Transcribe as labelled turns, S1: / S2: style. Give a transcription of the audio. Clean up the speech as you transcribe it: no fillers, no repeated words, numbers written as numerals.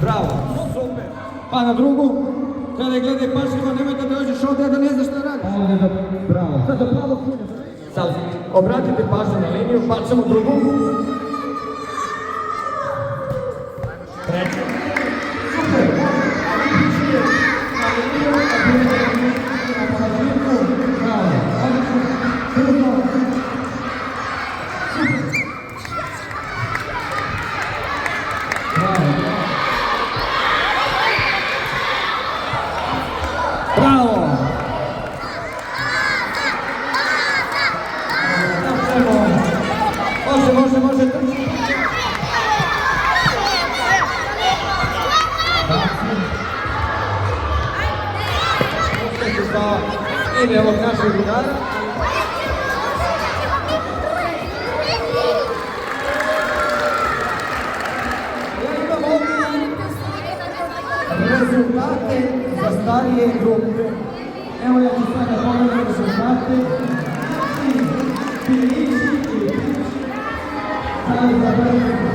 S1: Bravo, super. Pa na drugu. Gledaj pažljivo, nemoj da dođeš ovdje da ne znaš šta radiš.
S2: Bravo. Sad do pravog punja.
S1: Sad, obratite pažnju na liniju, bacamo drugu. Treće. Super. Na liniju, a na liniju, bravo. Odlično. Bravo! Može, trči! Uspjeti za ime ovog našeg udara. Ja imam ovdje rezultate za starije grupe. Evo ja ću sada pogledati rezultate. Pilići i Pilići. Sada za prvi.